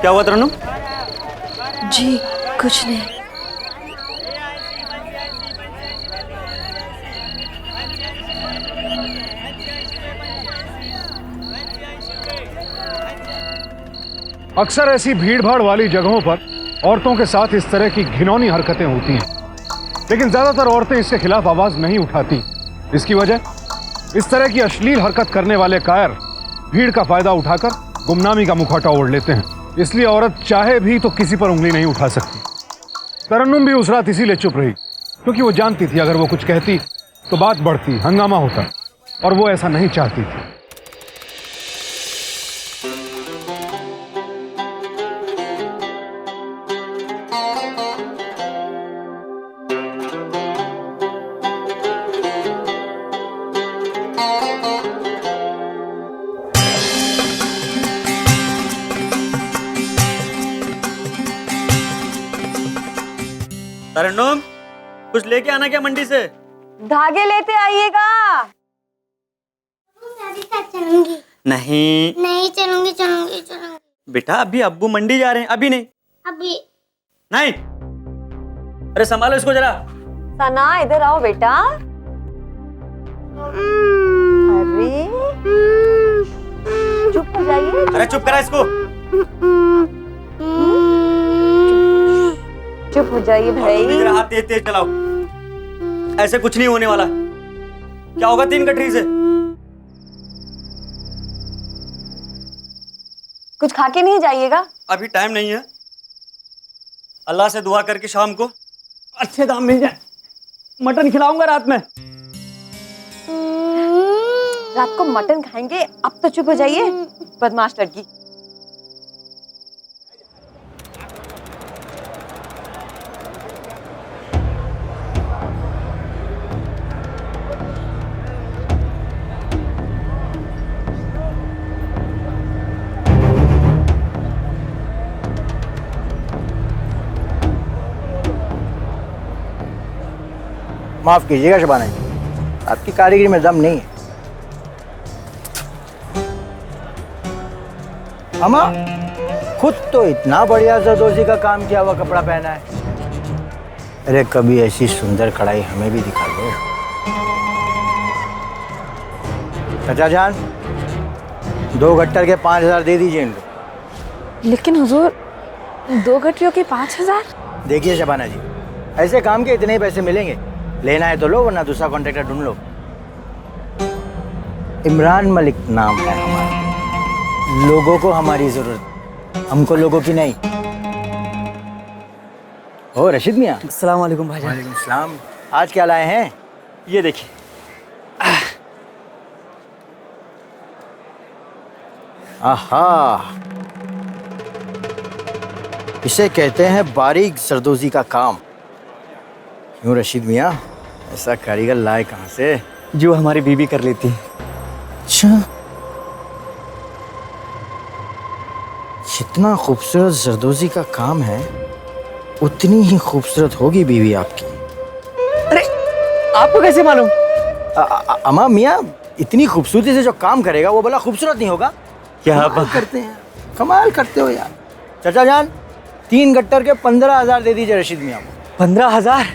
क्या हुआ तरन्नुम? जी कुछ नहीं। अक्सर ऐसी भीड़-भाड़ वाली जगहों पर औरतों के साथ इस तरह की घिनौनी हरकतें होती हैं, लेकिन ज्यादातर औरतें इसके खिलाफ आवाज नहीं उठाती। इसकी वजह, इस तरह की अश्लील हरकत करने वाले कायर भीड़ का फायदा उठाकर गुमनामी का मुखौटा ओढ़ लेते हैं। इसलिए औरत चाहे भी तो किसी पर उंगली नहीं उठा सकती। तरन्नुम भी उस रात इसीलिए चुप रही, क्योंकि वो जानती थी अगर वो कुछ कहती तो बात बढ़ती, हंगामा होता, और वो ऐसा नहीं चाहती थी। तरन्नुम, कुछ लेके आना क्या मंडी से? धागे लेते आइएगा। दादी साथ चलूंगी। नहीं नहीं चलूंगी चलूंगी चलूंगी। बेटा, अभी अब्बू मंडी जा रहे हैं, अभी नहीं। अभी नहीं, अरे संभालो इसको जरा। सना इधर आओ बेटा। अरे चुप हो जाइए। अरे चुप करा इसको। चुप हो जाइए भाई। जरा हाथ तेज तेज चलाओ, ऐसे कुछ नहीं होने वाला। क्या होगा 3 गठरी से? कुछ खा के नहीं जाइएगा? अभी टाइम नहीं है। अल्लाह से दुआ करके शाम को अच्छे दाम मिल जाए, मटन खिलाऊंगा रात में। रात को मटन खाएंगे। अब तो चुप हो जाइए, बदमाश लड़की। माफ कीजिएगा शबाना जी, आपकी कारीगरी में दम नहीं है। अम्मा खुद तो इतना बढ़िया जरदोजी का काम किया हुआ कपड़ा पहना है। अरे कभी ऐसी सुंदर कढ़ाई हमें भी दिखा दो। चाचा जान, 2 गट्टर के 5,000 दे दीजिए इनको। लेकिन हुजूर, 2 गठरियों के 5,000? देखिए शबाना जी, ऐसे काम के इतने ही पैसे मिलेंगे। लेना है तो लो, वरना दूसरा कॉन्ट्रैक्टर ढूंढ लो। इमरान मलिक नाम है हमारा। लोगों को हमारी जरूरत, हमको लोगों की नहीं। ओ रशीद मियाँ। अस्सलाम वालेकुम भाईजान। वालेकुम सलाम। आज क्या लाए हैं? ये देखिए। आहा, इसे कहते हैं बारीक जरदोजी का काम। क्यों रशीद मियाँ, ऐसा कारीगर लाए कहाँ से? जो हमारी बीवी कर लेती है। अच्छा, जितना खूबसूरत जरदोजी का काम है उतनी ही खूबसूरत होगी बीवी आपकी। अरे आपको कैसे मालूम? अम्मा मियाँ, इतनी खूबसूरती से जो काम करेगा वो भला खूबसूरत नहीं होगा? क्या कमाल करते हैं, कमाल करते हो यार। चाचा जान, 3 गट्टर के 15,000 दे दीजिए रशीद मियाँ को। 15,000?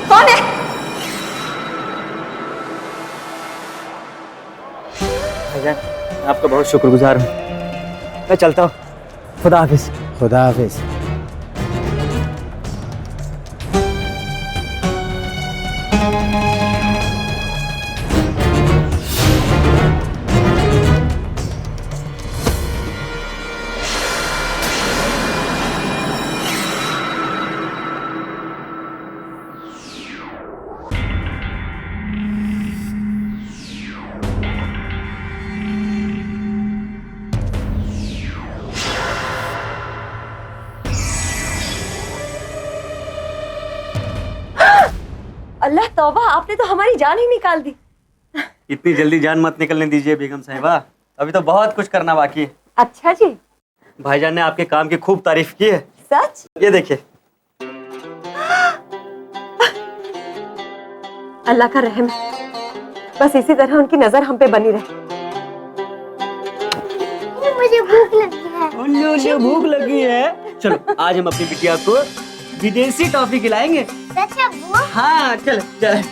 कौन है? भाईजान, मैं आपका बहुत शुक्रगुजार हूँ। मैं चलता हूँ। खुदा हाफिज। खुदा हाफिज। अल्लाह तौबा, आपने तो हमारी जान ही निकाल दी। इतनी जल्दी जान मत निकलने दीजिए बेगम साहिबा, अभी तो बहुत कुछ करना बाकी है। अच्छा जी। भाईजान ने आपके काम की खूब तारीफ की है। सच? ये देखिए। अल्लाह का रहम है, बस इसी तरह उनकी नजर हम पे बनी रहे। मुझे भूख लगी है। भूख लगी है। चलो आज हम अपनी बिटिया को विदेशी टॉफी खिलाएंगे। सच है बुआ? हाँ चल चल।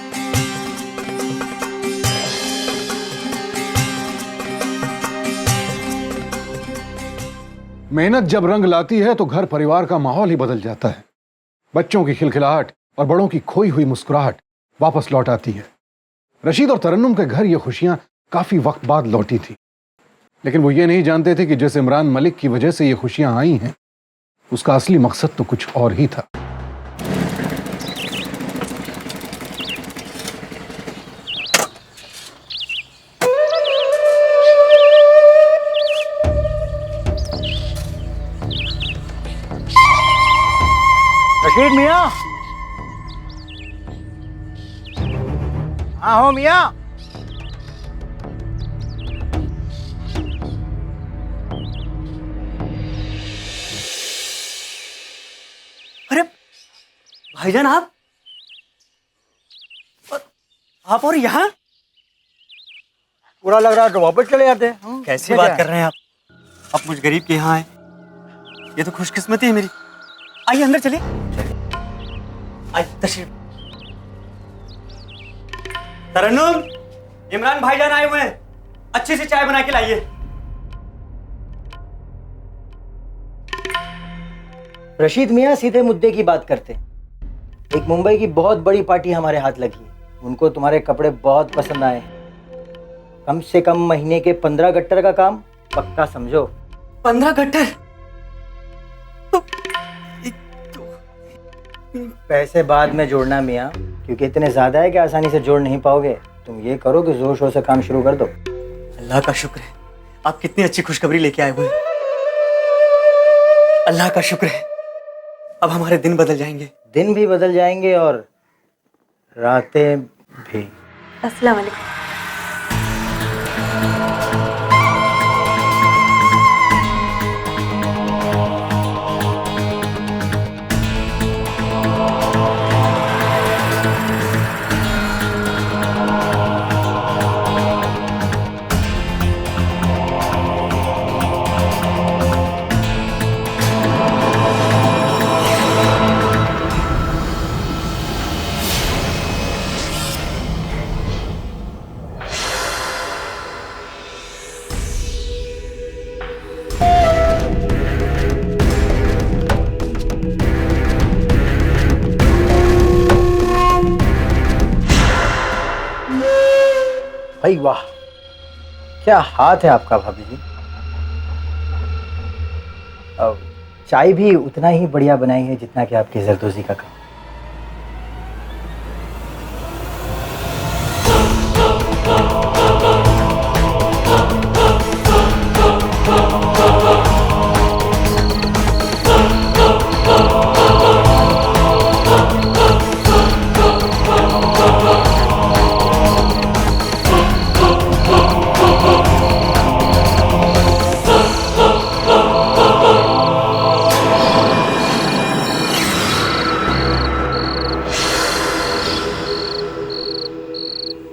मेहनत जब रंग लाती है तो घर परिवार का माहौल ही बदल जाता है। बच्चों की खिलखिलाहट और बड़ों की खोई हुई मुस्कुराहट वापस लौट आती है। रशीद और तरन्नुम के घर ये खुशियां काफी वक्त बाद लौटी थी, लेकिन वो ये नहीं जानते थे कि जिस इमरान मलिक की वजह से ये खुशियां आई हैं, उसका असली मकसद तो कुछ और ही था। रशीद मियाँ। हाँ हो मियाँ। अरे भाईजान आप और यहाँ? बुरा लग रहा है तो वापस चले जाते। कैसी बात कर रहे हैं आप मुझ गरीब के यहाँ आए। ये तो खुशकिस्मती है मेरी। आइए अंदर चलिए। आइए तशरीफ। तरन्नुम, इमरान भाईजान आए हुए हैं, अच्छी सी चाय बना के लाइए। रशीद मियाँ सीधे मुद्दे की बात करते। एक मुंबई की बहुत बड़ी पार्टी हमारे हाथ लगी है, उनको तुम्हारे कपड़े बहुत पसंद आए। कम से कम महीने के 15 गट्टर का काम पक्का समझो। 15 गट्टर? पैसे बाद में जोड़ना मियाँ, क्योंकि इतने ज्यादा है कि आसानी से जोड़ नहीं पाओगे। तुम ये करो कि जोर शोर से काम शुरू कर दो। अल्लाह का शुक्र है, आप कितनी अच्छी खुशखबरी लेके आए हुए हैं। अल्लाह का शुक्र है, अब हमारे दिन बदल जाएंगे। दिन भी बदल जाएंगे और रातें भी। अस्सलाम वालेकुम। भाई वाह, क्या हाथ है आपका भाभी जी। अब चाय भी उतना ही बढ़िया बनाई है जितना कि आपकी जरदोजी का काम।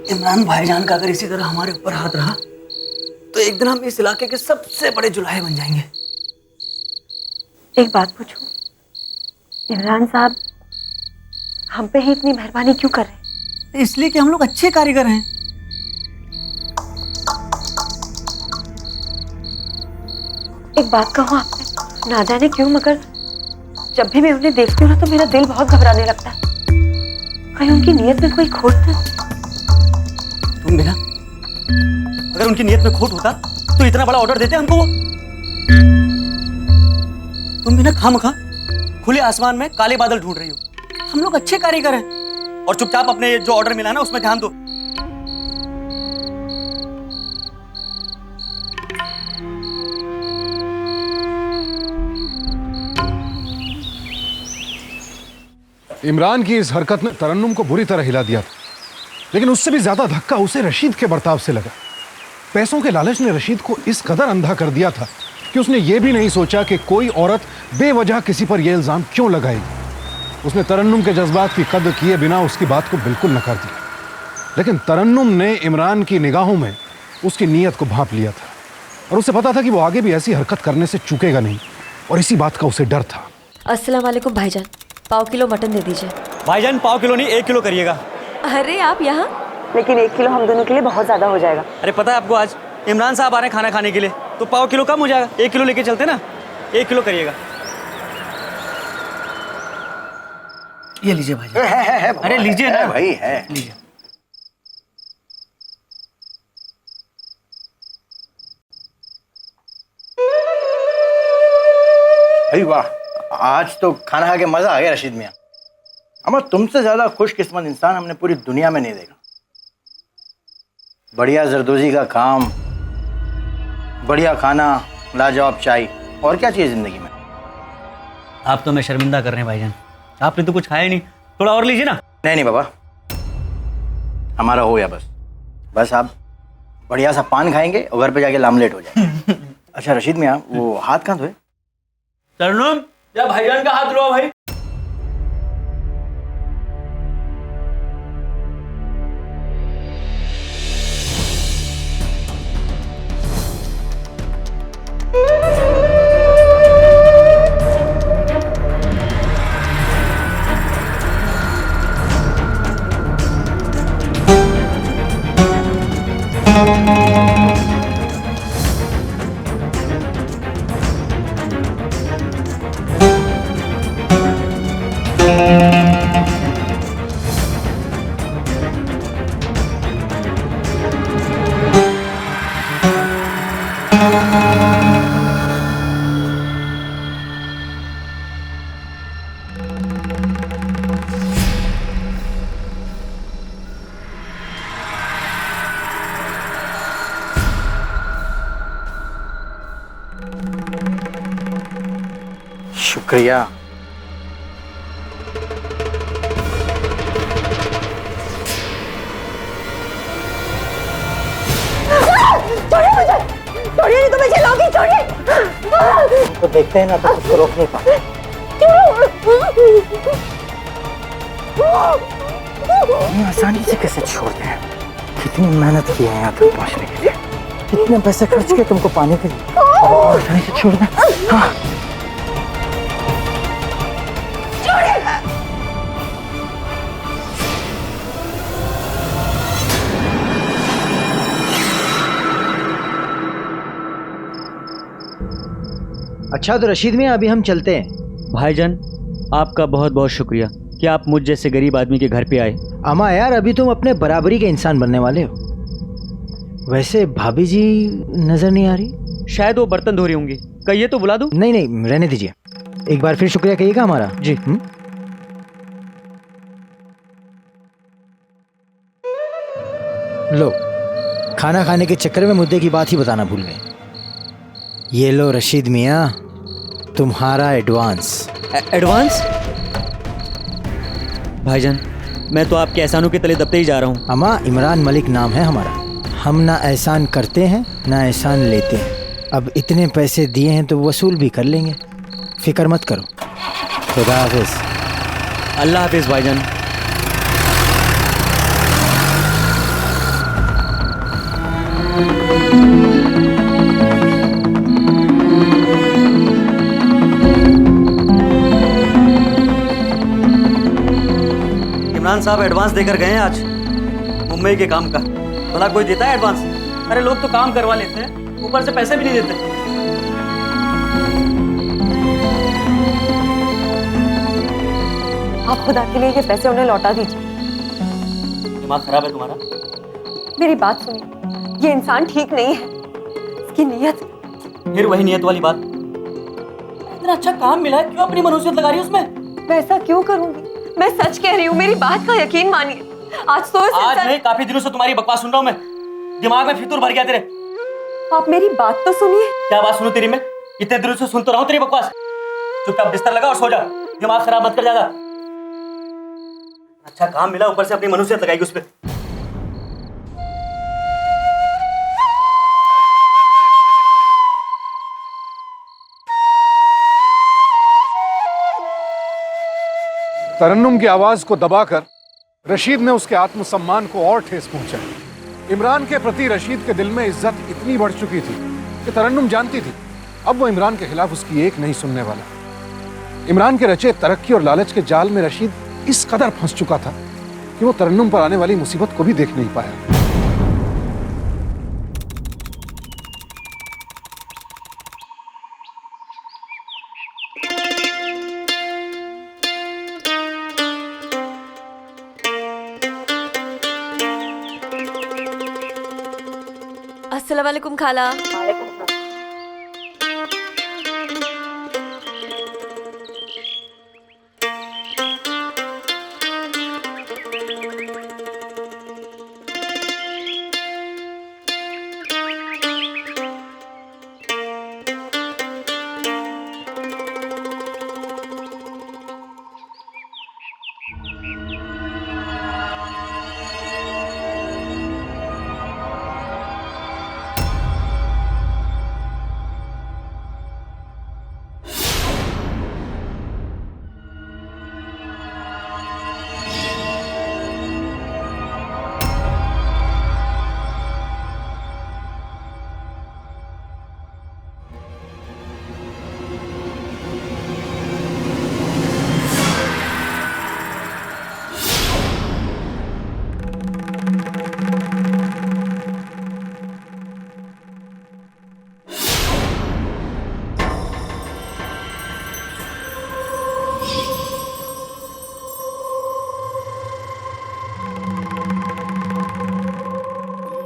इमरान भाईजान का अगर इसी तरह हमारे ऊपर हाथ रहा तो एक दिन हम इस इलाके के सबसे बड़े जुलाहे बन जाएंगे। एक बात पूछूं, इमरान साहब हम पे ही इतनी मेहरबानी क्यों कर रहे हैं? इसलिए कि हम लोग अच्छे कारीगर हैं। एक बात कहूँ आपसे, ना जाने क्यों मगर जब भी मैं उन्हें देखती हूँ ना तो मेरा दिल बहुत घबराने लगता है। कहीं उनकी नीयत में कोई खोट तो? तुम भी ना, अगर उनकी नीयत में खोट होता तो इतना बड़ा ऑर्डर देते हमको वो। तुम भी ना खामखा खुले आसमान में काले बादल ढूंढ रही हो। हम लोग अच्छे कारीगर हैं और चुपचाप अपने जो ऑर्डर मिला ना उसमें ध्यान दो। इमरान की इस हरकत ने तरन्नुम को बुरी तरह हिला दिया था, लेकिन उससे भी ज्यादा धक्का उसे रशीद के बर्ताव से लगा। पैसों के लालच ने रशीद को इस कदर अंधा कर दिया था कि उसने ये भी नहीं सोचा कि कोई औरत बेवजह किसी पर यह इल्जाम क्यों लगाएगी। उसने तरन्नुम के जज्बात की कद्र किए बिना उसकी बात को बिल्कुल नकार दिया। लेकिन तरन्नुम ने इमरान की निगाहों में उसकी नीयत को भांप लिया था और उसे पता था कि वो आगे भी ऐसी हरकत करने से चूकेगा नहीं, और इसी बात का उसे डर था। अस्सलाम वालेकुम भाईजान, 1 किलो मटन दे दीजिए। भाईजान 1 किलो नहीं 1 किलो करिएगा। अरे आप यहाँ? लेकिन 1 किलो हम दोनों के लिए बहुत ज्यादा हो जाएगा। अरे पता है आपको, आज इमरान साहब आ रहे हैं खाना खाने के लिए, तो 1/4 किलो कम हो जाएगा। 1 किलो लेके चलते ना, 1 किलो करिएगा। ये लीजिए भाईजान। है अरे लीजिए ना भाई, है लीजिए। भाई वाह, आज तो खाना खा के मजा आ गया रशीद मियाँ। अमर, तुमसे ज्यादा खुशकिस्मत इंसान हमने पूरी दुनिया में नहीं देखा। बढ़िया जरदोजी का काम, बढ़िया खाना, लाजवाब चाय, और क्या चाहिए जिंदगी में। आप तो मैं शर्मिंदा कर रहे हैं भाईजान, आपने तो कुछ खाया ही नहीं। थोड़ा और लीजिए ना। नहीं बाबा, हमारा हो गया बस। बस आप बढ़िया सा पान खाएंगे और घर पे जाके लामलेट हो जाएंगे। अच्छा रशीद मियाँ, वो हाथ कहाँ धोए? तरन्नुम, या भाईजान का हाथ लो भाई। शुक्रिया। छोड़िए नहीं तो मैं जलाऊंगी, छोड़िए। तो देखते हैं ना, तो उसको रोक नहीं पाते। इतनी आसानी से कैसे छोड़ दें? कितनी मेहनत की है यहाँ तक पहुँचने के लिए, कितने पैसे खर्च किए तुमको पाने के लिए, और आसानी से छोड़ दें? हाँ। अच्छा तो रशीद मियाँ, अभी हम चलते हैं। भाईजान आपका बहुत बहुत शुक्रिया कि आप मुझ जैसे गरीब आदमी के घर पे आए। अमा यार, अभी तुम अपने बराबरी के इंसान बनने वाले हो। वैसे भाभी जी नजर नहीं आ रही? शायद वो बर्तन धो रही होंगी, कहिए तो बुला दूं? नहीं नहीं, रहने दीजिए। एक बार फिर शुक्रिया कहिएगा हमारा। जी। लो, खाना खाने के चक्कर में मुद्दे की बात ही बताना भूल गए। ये लो रशीद मियाँ, तुम्हारा एडवांस। एडवांस? भाईजान मैं तो आपके एहसानों के तले दबते ही जा रहा हूँ। अमा, इमरान मलिक नाम है हमारा। हम ना एहसान करते हैं ना एहसान लेते हैं। अब इतने पैसे दिए हैं तो वसूल भी कर लेंगे, फिक्र मत करो। खुदा हाफिज। अल्लाह हाफिज भाईजान। इमरान साहब एडवांस देकर गए हैं आज मुंबई के काम का। भला कोई देता है एडवांस? अरे लोग तो काम करवा लेते हैं, ऊपर से पैसे भी नहीं देते। आप खुदा के लिए ये पैसे उन्हें लौटा दीजिए। दिमाग खराब है तुम्हारा? मेरी बात सुनिए, ये इंसान ठीक नहीं है। इसकी नीयत। फिर वही नियत वाली बात। इतना अच्छा काम मिला है, क्यों अपनी मनुष्यत लगा रही है उसमें? मैं ऐसा क्यों करूंगी? मैं सच कह रही हूँ, मेरी बात का यकीन मानिए। आज तो आज नहीं, काफी दिनों से तुम्हारी बकवास सुन रहा हूँ मैं। दिमाग में फितूर भर गया तेरे। आप मेरी बात तो सुनिए। क्या बात सुनूं तेरी? मैं इतने दिनों से सुन तो रहा हूँ तेरी बकवास। चुपचाप बिस्तर लगा और सो जा, दिमाग खराब मत कर ज्यादा। अच्छा काम मिला, ऊपर से अपनी मनुष्यत लगाएगी उस पर। तरन्नुम की आवाज को दबाकर रशीद ने उसके आत्मसम्मान को और ठेस पहुंचाई। इमरान के प्रति रशीद के दिल में इज्जत इतनी बढ़ चुकी थी कि तरन्नुम जानती थी अब वो इमरान के खिलाफ उसकी एक नहीं सुनने वाला। इमरान के रचे तरक्की और लालच के जाल में रशीद इस कदर फंस चुका था कि वो तरन्नुम पर आने वाली मुसीबत को भी देख नहीं पाया। अस्सलाम वालेकुम खाला।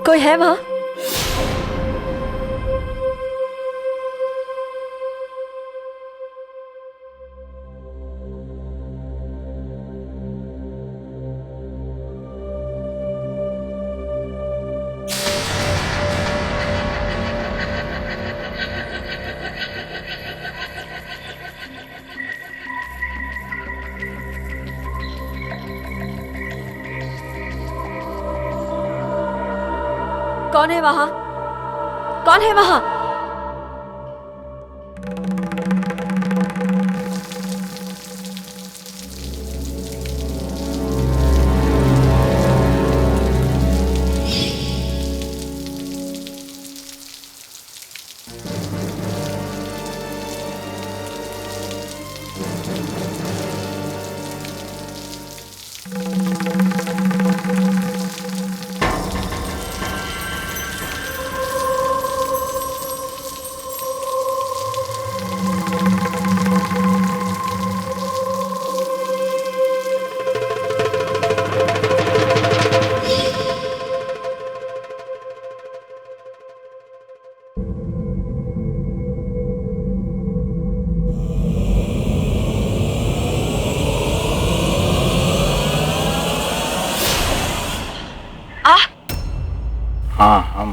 कोई है वहां? कौन है वहां? कौन है वहां? हाँ हम।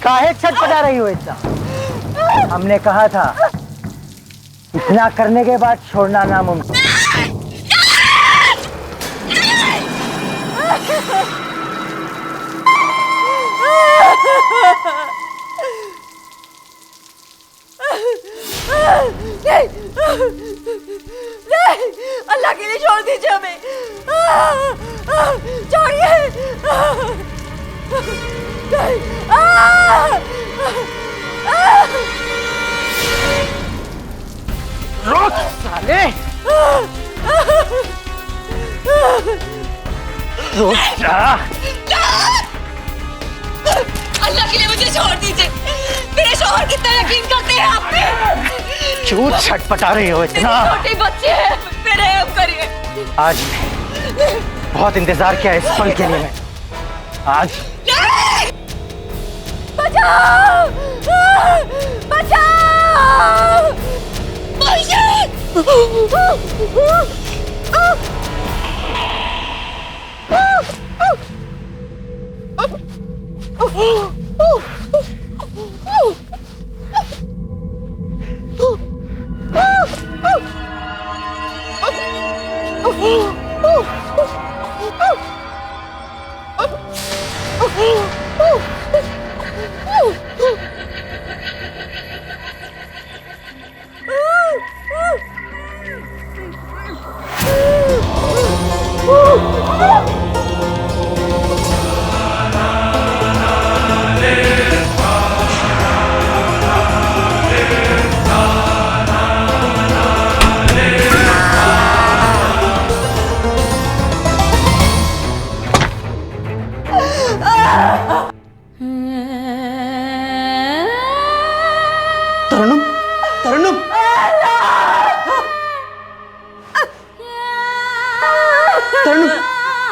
काहे छटपटा रही हो इतना? हमने कहा था इतना करने के बाद छोड़ना नामुमकिन। नहीं, अल्लाह के लिए छोड़ दीजिए हमें। छोड़िए। रोक साले। रोक जा। अल्लाह के लिए मुझे छोड़ दीजिए। मेरे शौहर कितना यकीन करते हैं आप पे। क्यों छटपटा रही हो इतना? छोटे बच्चे हैं, मेरे हेल्प करिए। आज बहुत इंतजार किया इस पल के लिए मैं। आज बचाओ! बचाओ!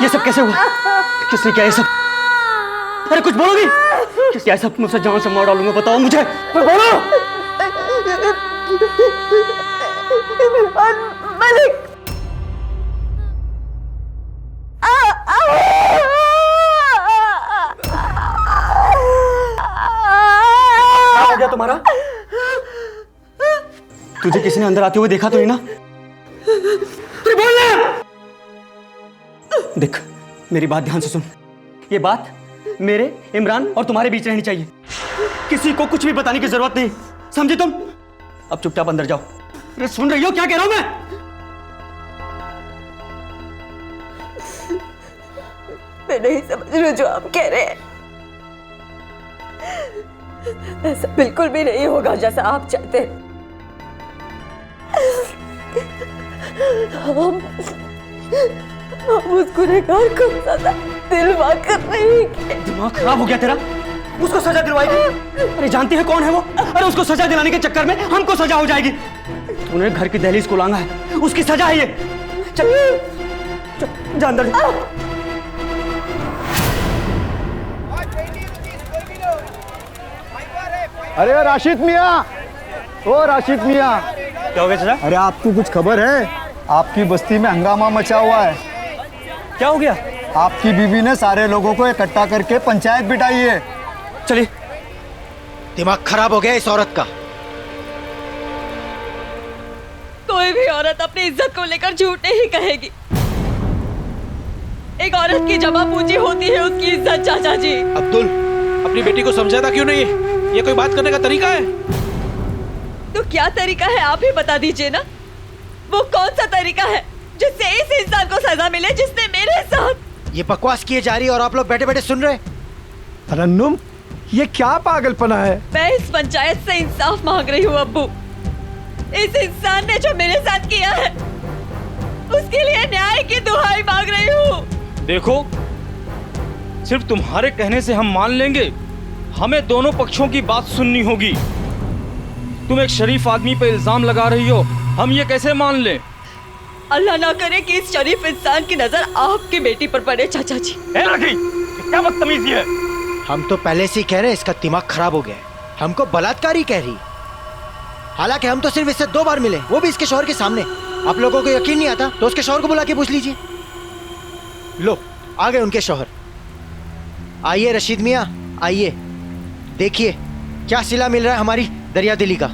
ये सब कैसे हुआ? किसने किया ये सब? अरे कुछ बोलोगी? किस क्या सब मुझसे जान से मार डालूंगा, बताओ मुझे, बोलो। मलिक क्या हो गया तुम्हारा? तुझे किसी ने अंदर आते हुए देखा तो नहीं ना? अरे बोलना। देख मेरी बात ध्यान से सुन, ये बात मेरे, इमरान और तुम्हारे बीच रहनी चाहिए। किसी को कुछ भी बताने की जरूरत नहीं, समझे तुम? अब चुपचाप अंदर जाओ। अरे सुन रही हो क्या कह रहा हूं मैं? मैं नहीं समझ रही जो आप कह रहे हैं। ऐसा बिल्कुल भी नहीं होगा जैसा आप चाहते हैं। हम उस गुनहगार को सजा दिलवा कर नहीं के। दिमाग खराब हो गया तेरा? उसको सजा दिलवाएगी? अरे जानती है कौन है वो? अरे उसको सजा दिलाने के चक्कर में हमको सजा हो जाएगी। तूने घर की दहलीज को लांघा है, उसकी सजा है ये। चल जा अंदर। अरे राशिद मियाँ, ओ राशिद मियाँ, क्या हो गया चाचा? अरे आपको कुछ खबर है? आपकी बस्ती में हंगामा मचा हुआ है। क्या हो गया? आपकी बीवी ने सारे लोगों को इकट्ठा करके पंचायत बिठाई है। चलिए। दिमाग खराब हो गया इस औरत का। कोई भी औरत अपनी इज्जत को लेकर झूठ नहीं कहेगी। एक औरत की जमा पूंजी होती है उसकी इज्जत, चाचा जी। अब्दुल, अपनी बेटी को समझाता क्यों नहीं? ये कोई बात करने का तरीका है? तो क्या तरीका है आप ही बता दीजिए ना। वो कौन सा तरीका है जिससे इस इंसान को सजा मिले जिसने मेरे साथ। ये बकवास किए जा रही है और आप लोग बैठे बैठे सुन रहे। तरन्नुम, ये क्या पागलपना है? मैं इस पंचायत से इंसाफ मांग रही हूँ अब्बू। इस इंसान ने जो मेरे साथ किया है उसके लिए न्याय की दुहाई मांग रही हूँ। देखो, सिर्फ तुम्हारे कहने से हम मान लेंगे? हमें दोनों पक्षों की बात सुननी होगी। तुम एक शरीफ आदमी पे इल्जाम लगा रही हो, हम ये कैसे मान लें? अल्लाह ना करे कि इस शरीफ इंसान की नजर आपकी बेटी पर पड़े, चाचा जी। लड़की, क्या बदतमीजी है? हम तो पहले से ही कह रहे हैं इसका दिमाग खराब हो गया है। हमको बलात्कारी कह रही। हालांकि हम तो सिर्फ इससे 2 बार मिले, वो भी इसके शौहर के सामने। आप लोगों को यकीन नहीं आता तो उसके शौहर को बुला के पूछ लीजिए। लो, आ गए उनके शौहर। आइए रशीद मियाँ, आइए। देखिए क्या सिला मिल रहा है हमारी दरिया दिली का।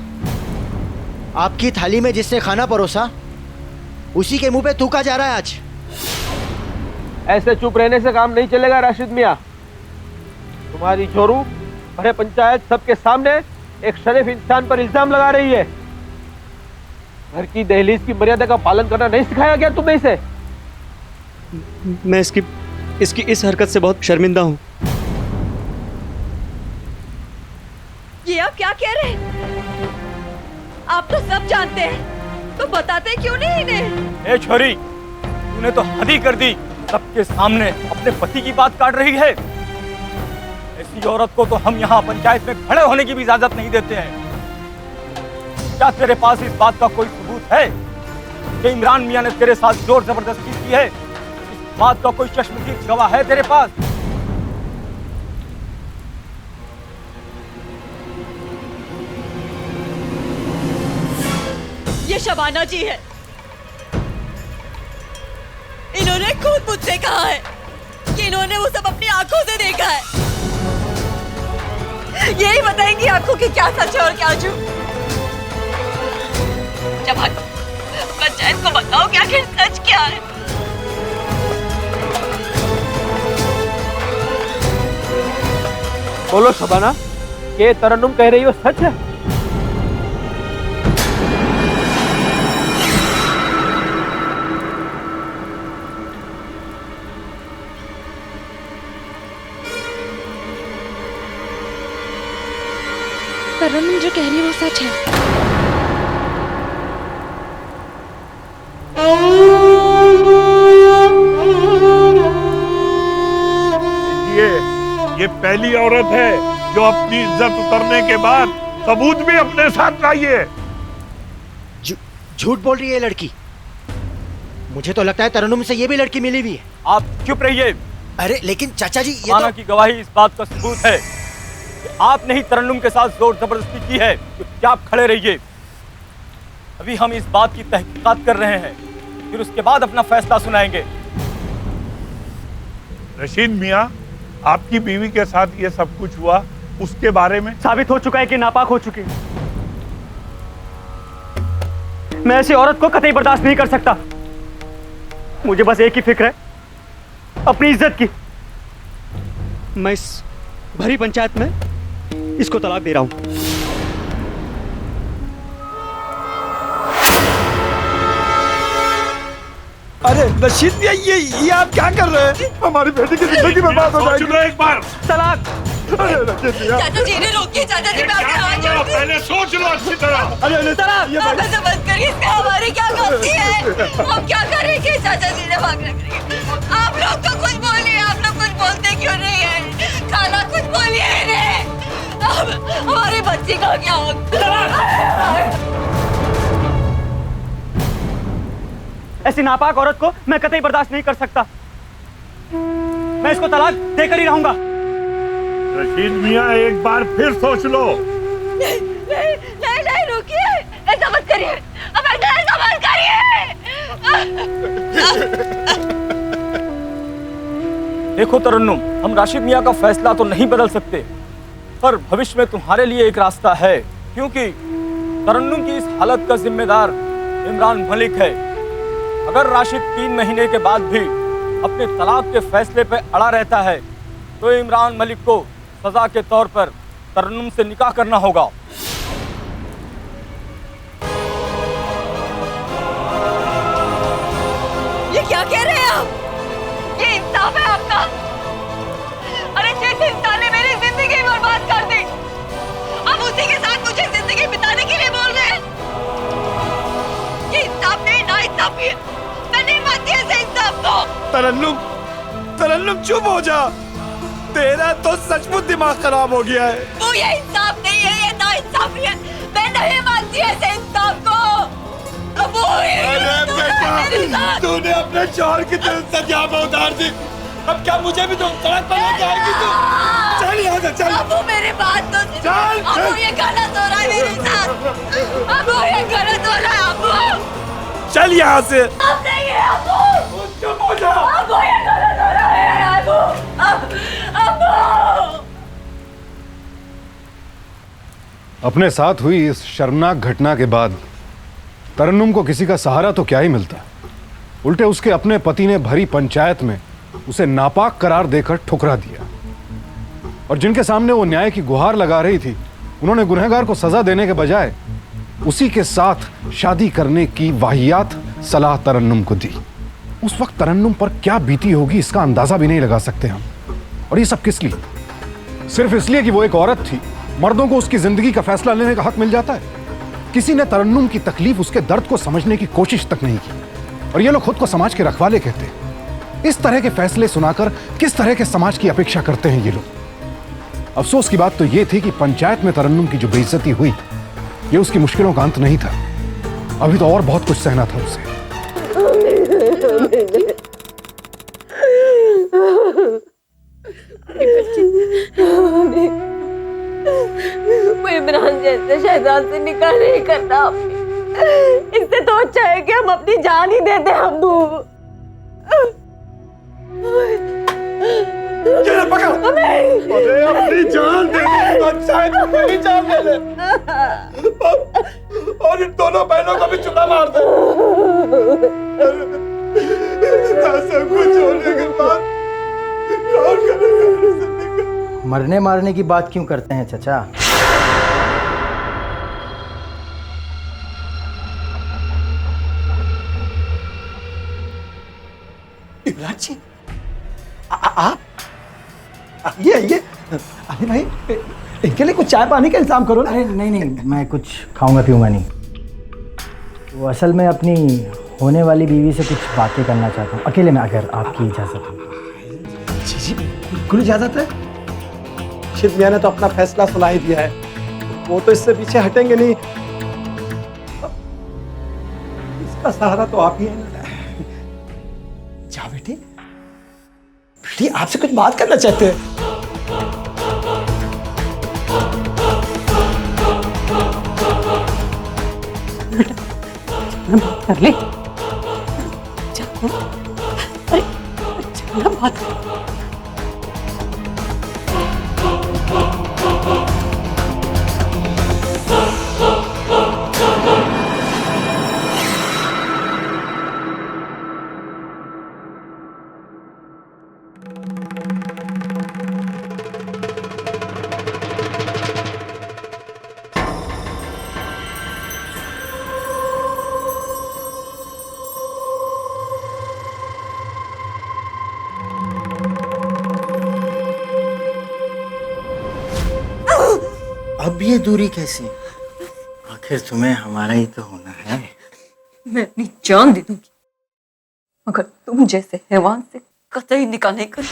आपकी थाली में जिसने खाना परोसा उसी के मुंह पे थूका जा रहा है आज। ऐसे चुप रहने से काम नहीं चलेगा राशिद मियाँ। तुम्हारी जोरू भरे पंचायत सबके सामने एक शरीफ इंसान पर इल्जाम लगा रही है। घर की दहलीज की मर्यादा का पालन करना नहीं सिखाया गया तुम्हें इसे? मैं इसकी इस हरकत से बहुत शर्मिंदा हूँ। ये आप क्या कह रहे हैं? आप तो सब जानते हैं, तो बताते क्यों नहीं इन्हें? ए छोरी, तूने तो हद ही कर दी। सबके सामने अपने पति की बात काट रही है। ऐसी औरत को तो हम यहाँ पंचायत में खड़े होने की भी इजाजत नहीं देते हैं। क्या तेरे पास इस बात का कोई सबूत है कि इमरान मियाँ ने तेरे साथ जोर जबरदस्ती की है? इस बात का कोई चश्मदीद गवाह है तेरे पास? ये शबाना जी है। इन्होंने खुद मुझसे कहा है कि इन्होंने वो सब अपनी आंखों से देखा है। यही बताएंगी आपको कि क्या सच है और क्या झूठ। जब पंचायत को बताओ कि आखिर सच क्या है। बोलो शबाना, ये तरन्नुम कह रही हो सच है? तरन्नुम जो कह रही है वो सच है। ये पहली औरत है जो अपनी इज्जत उतरने के बाद सबूत भी अपने साथ लाई है। झूठ बोल रही है लड़की। मुझे तो लगता है तरन्नुम से ये भी लड़की मिली हुई है। आप चुप रहिए। अरे लेकिन चाचा जी ये माना की गवाही इस बात का सबूत है कि आपने ही तरन्नुम के साथ जोर जबरदस्ती की है। चुपचाप खड़े रहिए। अभी हम इस बात की तहकीकात कर रहे हैं, फिर उसके बाद अपना फैसला सुनाएंगे। रशीद मियाँ, आपकी बीवी के साथ ये सब कुछ हुआ, उसके बारे में साबित हो चुका है कि नापाक हो चुकी है। मैं ऐसी औरत को कतई बर्दाश्त नहीं कर सकता। मुझे बस एक ही फिक्र है, अपनी इज्जत की। मैं इस भरी पंचायत में इसको तलाक दे रहा हूं। अरे रशीद भैया, ये आप क्या कर रहे हैं? हमारी बेटी की जिंदगी बर्बाद हो जाएगी। एक बार तलाक। अरे रशीद भैया, चाचा जी ने रोकिए। चाचा जी, मैं आपके हाथ जोड़ती हूँ। पहले सोच लो अच्छी तरह। अरे तलाक। आप ऐसे मत करिए, इसमें हमारी क्या गलती है? हम क्या करेंगे? चाचा जी ने मांग रखी है। आप लोग तो कुछ बोलिए। आप लोग कुछ बोलते क्यों नहीं है? खाना कुछ बोलिए इन्हें। हमारी बच्ची का क्या होगा? ऐसी नापाक औरत को मैं कतई बर्दाश्त नहीं कर सकता। मैं इसको तलाक देकर ही रहूंगा। रशीद मियाँ, एक बार फिर सोच लो। नहीं, रुकिए। ऐसा मत करिए। ऐसा मत करिए। देखो तरन्नुम, हम राशिद मियाँ का फैसला तो नहीं बदल सकते, पर भविष्य में तुम्हारे लिए एक रास्ता है, क्योंकि तरन्नुम की इस हालत का जिम्मेदार इमरान मलिक है। अगर राशिद 3 महीने के बाद भी अपने तलाक के फैसले पर अड़ा रहता है, तो इमरान मलिक को सजा के तौर पर तरन्नुम से निकाह करना होगा। ये क्या कह रहे हैं आप? ये इंसाफ है आपका? अरे जिस इंसान ने मेरी जिंदगी बर्बाद कर दी, अब उसी के साथ मुझे जिंदगी बिताने के लिए बोल रहे हैं? ये इंसाफ नहीं, नाइंसाफी है। मैं नहीं मानती ऐसे इंसाफ को। तरन्नुम चुप हो जा। तेरा तो सचमुच दिमाग खराब हो गया है। वो ये इंसाफ नहीं है, ये नाइंसाफी है। मैं नहीं मानती ऐसे इंसाफ को। अब अरे बेटा, तूने अपने शौहर की दिल से जान उतार दी। अब क्या मुझे भी तो सड़क पर ले जाएगी तू? चल यहाँ से, चल। अब वो मेरी बात तो चल। अब ये गलत हो रहा है मेरे साथ। अब ये गलत हो रहा है। अब चल यहाँ से। अब नहीं है। अब चुप हो जा। अब ये गलत हो रहा है। अब अपने साथ हुई इस शर्मनाक घटना के बाद तरन्नुम को किसी का सहारा तो क्या ही मिलता, उल्टे उसके अपने पति ने भरी पंचायत में उसे नापाक करार देकर ठुकरा दिया। और जिनके सामने वो न्याय की गुहार लगा रही थी, उन्होंने गुनहगार को सजा देने के बजाय उसी के साथ शादी करने की वाहियात सलाह तरन्नुम को दी। उस वक्त तरन्नुम पर क्या बीती होगी इसका अंदाजा भी नहीं लगा सकते हम। और ये सब किस लिए? सिर्फ इसलिए कि वो एक औरत थी। मर्दों को उसकी जिंदगी का फैसला लेने का हक मिल जाता है। किसी ने तरन्नुम की तकलीफ, उसके दर्द को समझने की कोशिश तक नहीं की। और ये लोग खुद को समाज के रखवाले कहते हैं। इस तरह के फैसले सुनाकर किस तरह के समाज की अपेक्षा करते हैं ये लोग। अफसोस की बात तो ये थी कि पंचायत में तरन्नुम की जो बेइज्जती हुई, ये उसकी मुश्किलों का अंत नहीं था। अभी तो और बहुत कुछ सहना था उसे। वो इमरान जैसे शहजाद से निकाह नहीं करना आपने। इससे तो अच्छा है कि हम अपनी जान ही दे दें अब्बू। पकड़। अरे अपनी जान दे दे तो अच्छा है, तू मेरी जान दे ले। और इन दोनों बहनों को भी चुना मार दे। सब कुछ होने के बाद कौन करेगा? मरने मारने की बात क्यों करते हैं चाचा? इमरान जी, आप ये अरे भाई, इनके लिए कुछ चाय पानी का इंतजाम करो ना। अरे नहीं, मैं कुछ खाऊंगा पीऊंगा नहीं। वो असल में अपनी होने वाली बीवी से कुछ बातें करना चाहता हूँ, अकेले में, अगर आपकी इजाज़त हो। जी बिल्कुल इजाज़त है। रशीद मियाँ ने तो अपना फैसला सुना ही दिया है, वो तो इससे पीछे हटेंगे नहीं। इसका सहारा तो आप ही है ना। डैडी आपसे कुछ बात करना चाहते हैं। बात कर ले। अरे चलना बात कर। अब ये दूरी कैसी? आखिर तुम्हें हमारा ही तो होना है। मैं अपनी जान दे दूंगी मगर तुम जैसे हैवान से कतई निकाह नहीं करूंगी।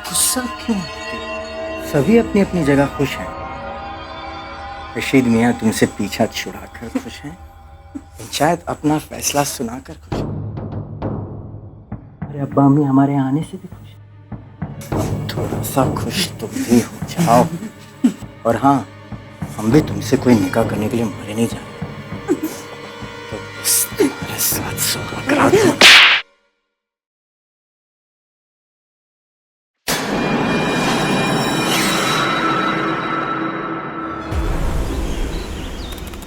गुस्सा क्यों होती? सभी अपनी अपनी जगह खुश हैं। रशीद मियाँ तुमसे पीछा छुड़ाकर खुश हैं, पंचायत अपना फैसला सुनाकर खुश है। अरे अब्बा अम्मी हमारे आने से भी खुश हैं। अब थोड़ा सा खुश तुम भी हो जाओ। और हाँ, हम भी तुमसे कोई निकाह करने के लिए मरे नहीं जाएंगे। तो बस तुम्हारे साथ सोना करा दूं।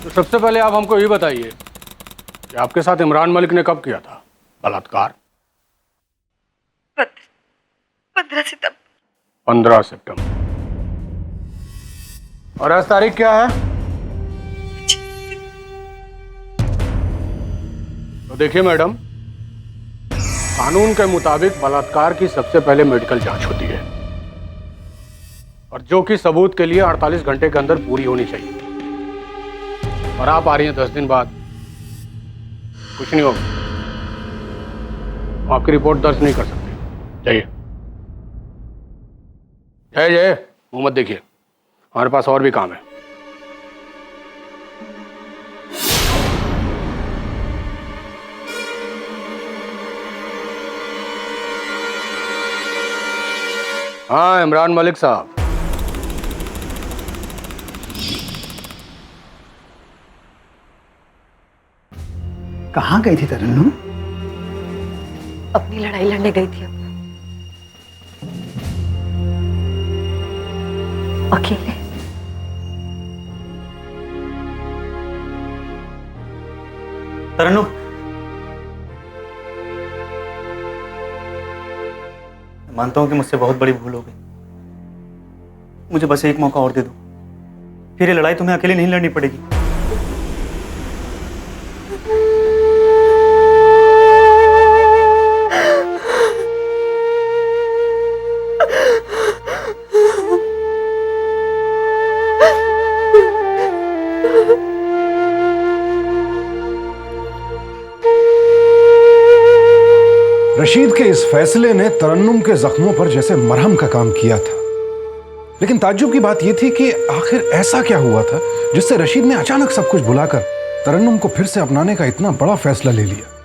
तो सबसे पहले आप हमको ये बताइए कि आपके साथ इमरान मलिक ने कब किया था बलात्कार? 15 सितंबर। 15 सितंबर। और आज तारीख क्या है? तो देखिए मैडम, कानून के मुताबिक बलात्कार की सबसे पहले मेडिकल जांच होती है और जो कि सबूत के लिए 48 घंटे के अंदर पूरी होनी चाहिए। और आप आ रही हैं 10 दिन बाद, कुछ नहीं होगा, आपकी रिपोर्ट दर्ज नहीं कर सकते। जाइए। जय जय, मुंह मत देखिए, हमारे पास और भी काम है। हाँ इमरान मलिक साहब, कहाँ गई थी तरन्नुम? अपनी लड़ाई लड़ने गई थी अकेले। तरन्नुम, मानता हूं कि मुझसे बहुत बड़ी भूल हो गई। मुझे बस एक मौका और दे दो, फिर ये लड़ाई तुम्हें अकेले नहीं लड़नी पड़ेगी। रशीद के इस फैसले ने तरन्नुम के जख्मों पर जैसे मरहम का काम किया था। लेकिन ताज्जुब की बात यह थी कि आखिर ऐसा क्या हुआ था जिससे रशीद ने अचानक सब कुछ भुलाकर तरन्नुम को फिर से अपनाने का इतना बड़ा फैसला ले लिया।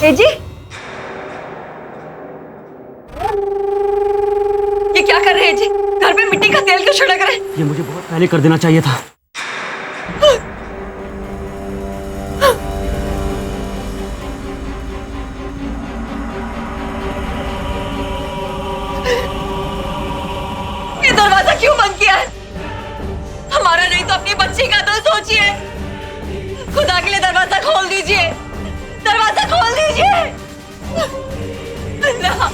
जी, ये क्या कर रहे हैं जी? घर में मिट्टी का तेल क्यों छिड़क रहे हैं? ये मुझे बहुत पहले कर देना चाहिए था। ये दरवाजा क्यों बंद किया है? हमारा नहीं तो अपनी बच्ची का तो सोचिए। खुदा के लिए दरवाजा खोल दीजिए, दरवाजा खोल दीजिए। अल्लाह,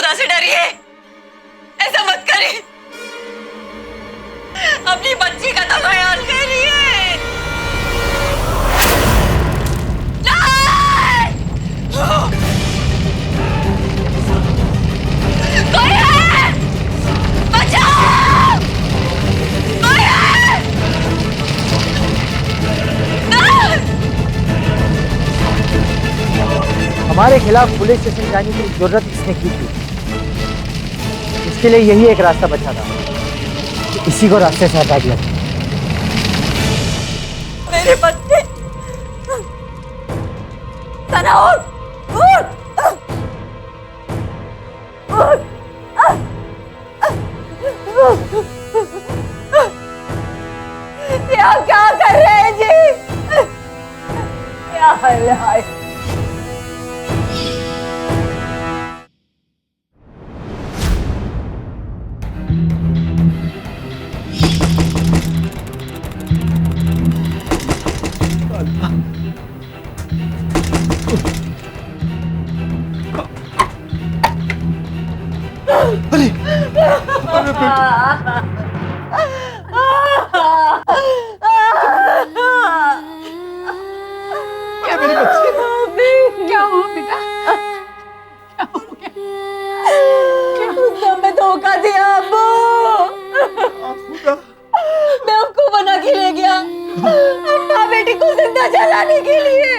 खुदा से डरिए, ऐसा मत करिए, अपनी बच्ची का तो ख्याल करिए। कोई है? बचाओ! कोई है? हमारे खिलाफ पुलिस स्टेशन जाने की जरूरत किसने की थी? इसके लिए यही एक रास्ता बचा था, इसी को रास्ते से हटा दिया। मेरे बच्चे, सना उठ, उठ, उठ। ये आप क्या कर रहे हैं जी? क्या हाल है? क्या हुआ बेटा? क्या हो गया? उसने हमें धोखा दिया अब्बू। बेवकूफ बना के ले गया अम्मा बेटी को जिंदा जलाने के लिए।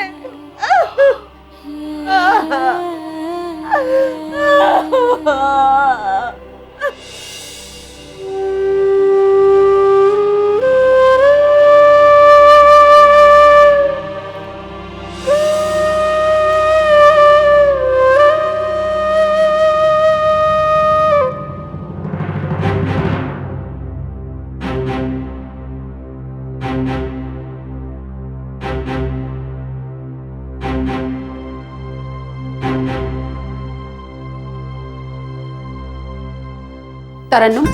तरन्नुम,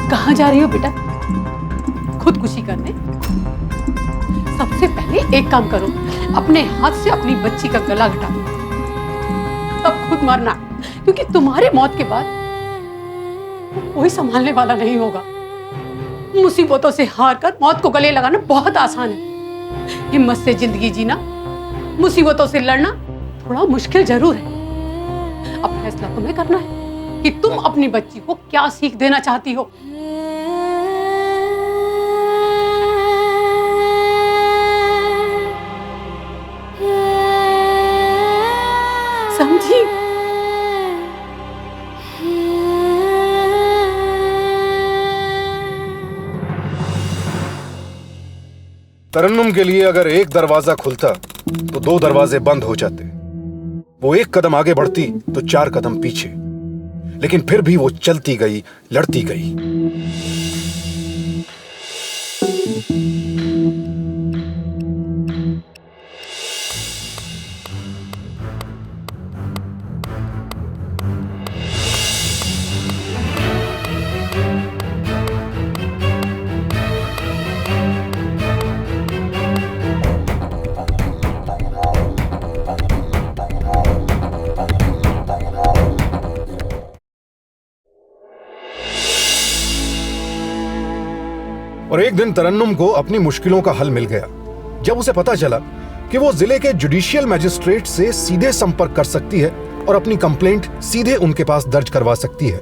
कहाँ जा रही हो बेटा? खुदकुशी करने? सबसे पहले एक काम करो, अपने हाथ से अपनी बच्ची का गला घटा दो, तब खुद मरना, क्योंकि तुम्हारे मौत के बाद कोई संभालने वाला नहीं होगा। मुसीबतों से हार कर मौत को गले लगाना बहुत आसान है, हिम्मत से जिंदगी जीना, मुसीबतों से लड़ना थोड़ा मुश्किल जरूर है। अब फैसला तुम्हें करना है कि तुम अपनी बच्ची को क्या सीख देना चाहती हो। समझी? तरन्नुम के लिए अगर एक दरवाजा खुलता तो दो दरवाजे बंद हो जाते। वो एक कदम आगे बढ़ती तो चार कदम पीछे, लेकिन फिर भी वो चलती गई, लड़ती गई। और एक दिन तरन्नुम को अपनी मुश्किलों का हल मिल गया जब उसे पता चला कि वो जिले के जुडिशियल मैजिस्ट्रेट से सीधे संपर्क कर सकती है और अपनी कंप्लेंट सीधे उनके पास दर्ज करवा सकती है।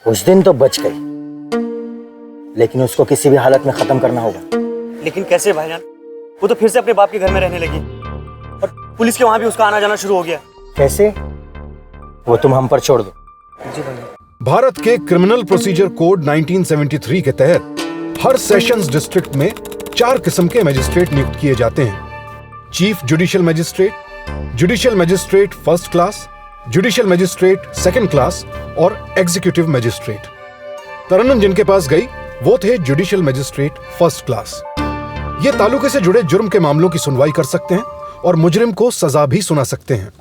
उस दिन तो बच गई, लेकिन उसको किसी भी हालत में खत्म करना होगा। लेकिन कैसे भाईजान? वो तो फिर से अपने बाप के घर में रहने लगी और पुलिस के वहां भी उसका आना जाना शुरू हो गया। कैसे? वो तुम हम पर छोड़ दो। जी भाई। भारत के क्रिमिनल प्रोसीजर कोड 1973 के तहत हर सेशंस डिस्ट्रिक्ट में 4 किस्म के मजिस्ट्रेट नियुक्त किए जाते हैं। Chief judicial magistrate, judicial magistrate first class, judicial magistrate second class और एग्जीक्यूटिव मजिस्ट्रेट। तरन्नुम जिनके पास गई वो थे जुडिशियल मजिस्ट्रेट फर्स्ट क्लास। ये तालुके से जुड़े जुर्म के मामलों की सुनवाई कर सकते हैं और मुजरिम को सजा भी सुना सकते हैं।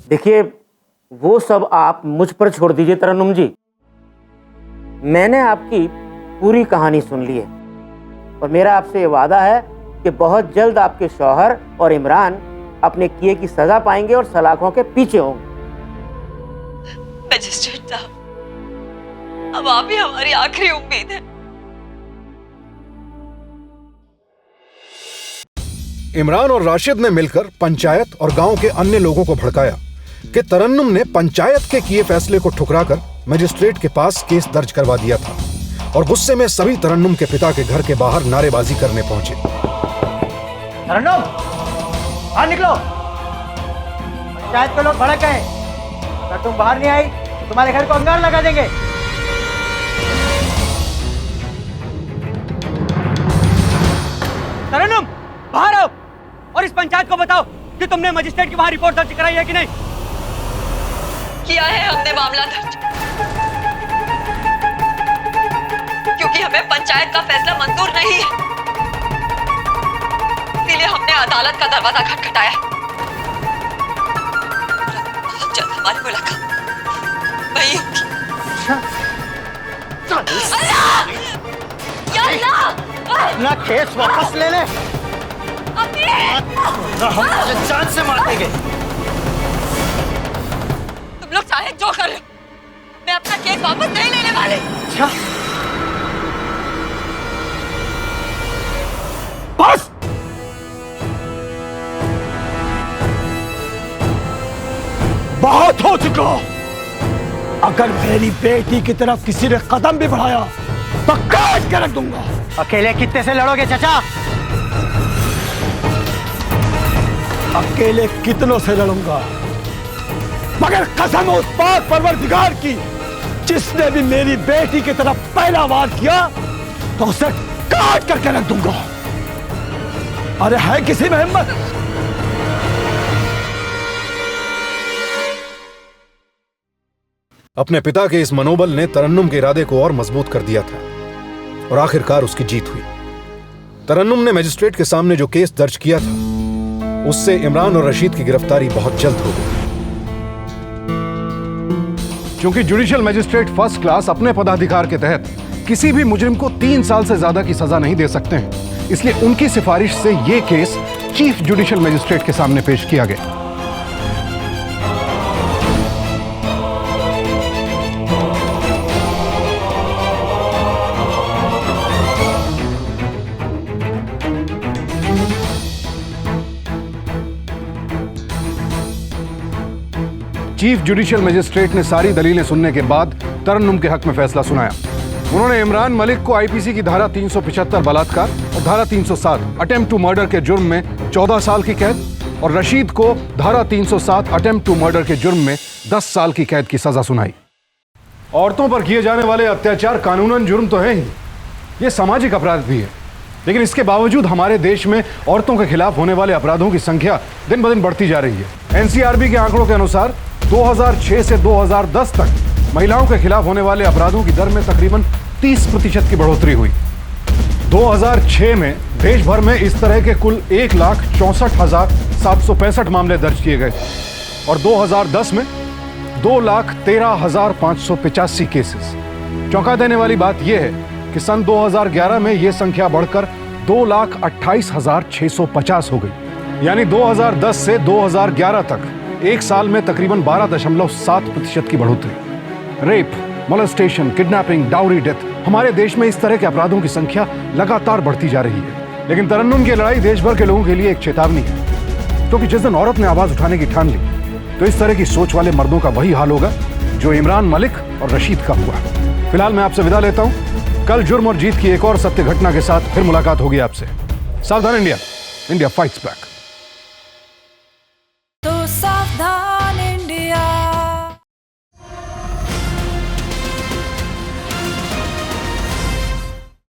देखिए, वो सब आप मुझ पर छोड़ दीजिए तरन्नुम जी। मैंने आपकी पूरी कहानी सुन ली है और मेरा आपसे ये वादा है कि बहुत जल्द आपके शौहर और इमरान अपने किए की सजा पाएंगे और सलाखों के पीछे होंगे। मजिस्ट्रेट साहब, अब आप ही हमारी आखिरी उम्मीद है। इमरान और राशिद ने मिलकर पंचायत और गांव के अन्य लोगों को भड़काया कि तरन्नुम ने पंचायत के किए फैसले को ठुकराकर मजिस्ट्रेट के पास केस दर्ज करवा दिया था और गुस्से में सभी तरन्नुम के पिता के घर के बाहर नारेबाजी करने पहुंचे। तरन्नुम, बाहर निकलो। पंचायत के लोग भड़क गए। अगर तुम बाहर नहीं आई तो तुम्हारे घर को अंगार लगा देंगे। तरन्नुम, बाहर आओ और इस पंचायत को बताओ कि तुमने मजिस्ट्रेट के वहां रिपोर्ट दर्ज कराई है कि नहीं। किया है हमने मामला दर्ज, क्योंकि हमें पंचायत का फैसला मंजूर नहीं है, इसीलिए हमने अदालत का दरवाजा खटखटाया। बहुत जल्द हमारी मुलाकात वही होगी। अपना केस वापस ले ले। हम जान से मार देंगे। तुम लोग चाहे जो कर लो, मैं अपना केस वापस नहीं लेने वाली। बस, बहुत हो चुका। अगर मेरी बेटी की तरफ किसी ने कदम भी बढ़ाया तो काट के रख दूंगा। अकेले कितने से लड़ोगे चाचा? अकेले कितनों से लड़ूंगा, मगर कसम उस पाक परवरदिगार की जिसने भी मेरी बेटी की तरफ पहला वार किया तो उसे काट करके रख दूंगा। अरे है किसी में हिम्मत? अपने पिता के इस मनोबल ने तरन्नुम के इरादे को और मजबूत कर दिया था और आखिरकार उसकी जीत हुई। तरन्नुम ने मजिस्ट्रेट के सामने जो केस दर्ज किया था उससे इमरान और रशीद की गिरफ्तारी बहुत जल्द हो गई। क्योंकि जुडिशियल मजिस्ट्रेट फर्स्ट क्लास अपने पदाधिकार के तहत किसी भी मुजरिम को 3 साल से ज्यादा की सजा नहीं दे सकते हैं, इसलिए उनकी सिफारिश से यह केस चीफ जुडिशियल मजिस्ट्रेट के सामने पेश किया गया। चीफ जुडिशियल मजिस्ट्रेट ने सारी दलीलें सुनने के बाद तरन्नुम के हक में फैसला सुनाया। उन्होंने इमरान मलिक को आईपीसी की धारा 375 बलात्कार और धारा 307 अटेम्प्ट टू मर्डर के जुर्म में 14 साल की कैद और रशीद को धारा 307 अटेम्प्ट टू मर्डर के जुर्म में 10 साल की कैद की सजा सुनाई। औरतों पर किए जाने वाले अत्याचार कानूनन जुर्म तो है ही, ये सामाजिक अपराध भी है, लेकिन इसके बावजूद हमारे देश में औरतों के खिलाफ होने वाले अपराधों की संख्या दिन ब दिन बढ़ती जा रही है। एनसीआरबी के आंकड़ों के अनुसार 2006 से 2010 तक महिलाओं के खिलाफ होने वाले अपराधों की दर में तकरीबन 30% की बढ़ोतरी हुई। 2006 में देश भर में इस तरह के कुल 1,64,765 मामले दर्ज किए गए और 2010 में 2,13,585 केसेस। चौंका देने वाली बात यह है कि सन 2011 में यह संख्या बढ़कर 2,28,650 हो गई, यानी 2010 से 2011 तक एक साल में तकरीबन 12.7% की बढ़ोतरी। Rape, molestation, kidnapping, dowry death, हमारे देश में इस तरह के अपराधों की संख्या लगातार बढ़ती जा रही है। लेकिन तरन्नुम की लड़ाई देश भर के लोगों के लिए एक चेतावनी है, क्योंकि जिस दिन औरत ने आवाज उठाने की ठान ली तो इस तरह की सोच वाले मर्दों का वही हाल होगा जो इमरान मलिक और रशीद का हुआ। फिलहाल मैं आपसे विदा लेता हूं। कल जुर्म और जीत की एक और सत्य घटना के साथ फिर मुलाकात होगी आपसे। सावधान इंडिया, इंडिया फाइट्स बैक।